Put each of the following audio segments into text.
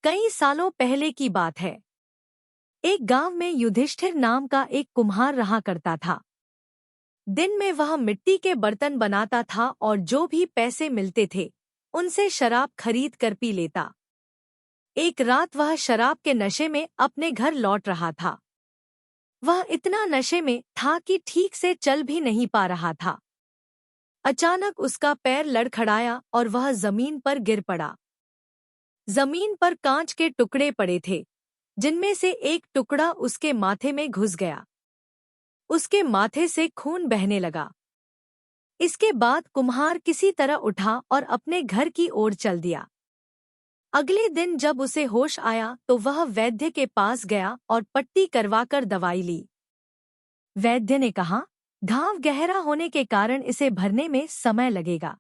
कई सालों पहले की बात है। एक गांव में युधिष्ठिर नाम का एक कुम्हार रहा करता था। दिन में वह मिट्टी के बर्तन बनाता था और जो भी पैसे मिलते थे उनसे शराब खरीद कर पी लेता। एक रात वह शराब के नशे में अपने घर लौट रहा था। वह इतना नशे में था कि ठीक से चल भी नहीं पा रहा था। अचानक उसका पैर लड़खड़ाया और वह जमीन पर गिर पड़ा। जमीन पर कांच के टुकड़े पड़े थे, जिनमें से एक टुकड़ा उसके माथे में घुस गया। उसके माथे से खून बहने लगा। इसके बाद कुम्हार किसी तरह उठा और अपने घर की ओर चल दिया। अगले दिन जब उसे होश आया तो वह वैद्य के पास गया और पट्टी करवाकर दवाई ली। वैद्य ने कहा, घाव गहरा होने के कारण इसे भरने में समय लगेगा।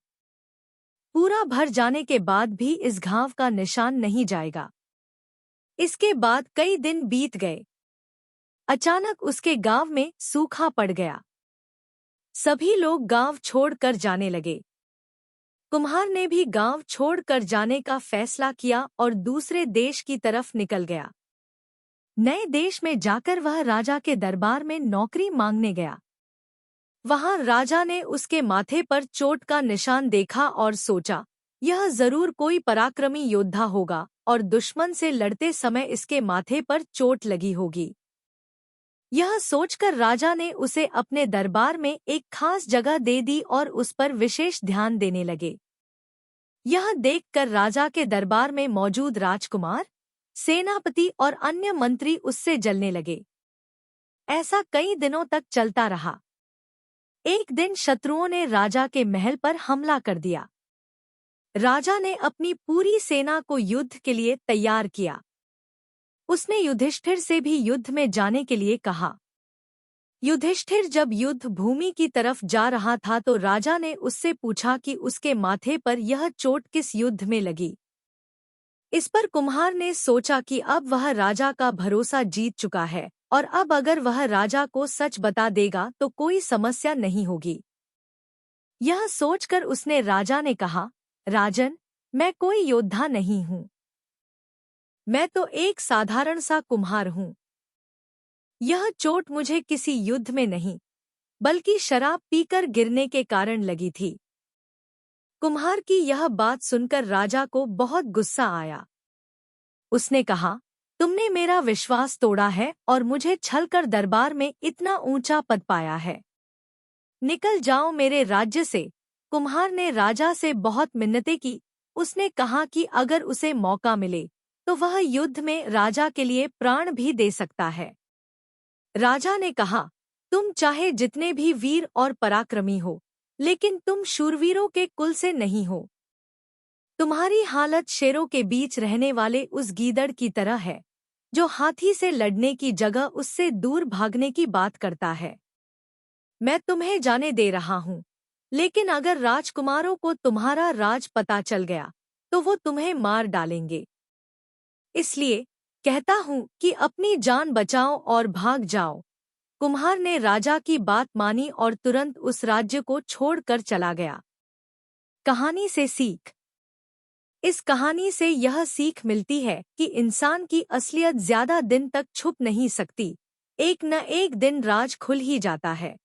पूरा भर जाने के बाद भी इस घाव का निशान नहीं जाएगा। इसके बाद कई दिन बीत गए। अचानक उसके गांव में सूखा पड़ गया। सभी लोग गांव छोड़कर जाने लगे। कुम्हार ने भी गांव छोड़कर जाने का फैसला किया और दूसरे देश की तरफ निकल गया। नए देश में जाकर वह राजा के दरबार में नौकरी मांगने गया। वहां राजा ने उसके माथे पर चोट का निशान देखा और सोचा, यह जरूर कोई पराक्रमी योद्धा होगा और दुश्मन से लड़ते समय इसके माथे पर चोट लगी होगी। यह सोचकर राजा ने उसे अपने दरबार में एक खास जगह दे दी और उस पर विशेष ध्यान देने लगे। यह देखकर राजा के दरबार में मौजूद राजकुमार, सेनापति और अन्य मंत्री उससे जलने लगे। ऐसा कई दिनों तक चलता रहा। एक दिन शत्रुओं ने राजा के महल पर हमला कर दिया। राजा ने अपनी पूरी सेना को युद्ध के लिए तैयार किया। उसने युधिष्ठिर से भी युद्ध में जाने के लिए कहा। युधिष्ठिर जब युद्ध भूमि की तरफ जा रहा था तो राजा ने उससे पूछा कि उसके माथे पर यह चोट किस युद्ध में लगी। इस पर कुम्हार ने सोचा कि अब वह राजा का भरोसा जीत चुका है और अब अगर वह राजा को सच बता देगा तो कोई समस्या नहीं होगी। यह सोचकर उसने राजा ने कहा, राजन, मैं कोई योद्धा नहीं हूँ। मैं तो एक साधारण सा कुम्हार हूँ। यह चोट मुझे किसी युद्ध में नहीं, बल्कि शराब पीकर गिरने के कारण लगी थी। कुम्हार की यह बात सुनकर राजा को बहुत गुस्सा आया। उसने कहा, तुमने मेरा विश्वास तोड़ा है और मुझे छलकर दरबार में इतना ऊंचा पद पाया है। निकल जाओ मेरे राज्य से। कुम्हार ने राजा से बहुत मिन्नतें की। उसने कहा कि अगर उसे मौका मिले तो वह युद्ध में राजा के लिए प्राण भी दे सकता है। राजा ने कहा, तुम चाहे जितने भी वीर और पराक्रमी हो, लेकिन तुम शूरवीरों के कुल से नहीं हो। तुम्हारी हालत शेरों के बीच रहने वाले उस गीदड़ की तरह है, जो हाथी से लड़ने की जगह उससे दूर भागने की बात करता है। मैं तुम्हें जाने दे रहा हूँ, लेकिन अगर राजकुमारों को तुम्हारा राज पता चल गया तो वो तुम्हें मार डालेंगे। इसलिए कहता हूँ कि अपनी जान बचाओ और भाग जाओ। कुम्हार ने राजा की बात मानी और तुरंत उस राज्य को छोड़कर चला गया। कहानी से सीख। इस कहानी से यह सीख मिलती है कि इंसान की असलियत ज्यादा दिन तक छुप नहीं सकती। एक न एक दिन राज खुल ही जाता है।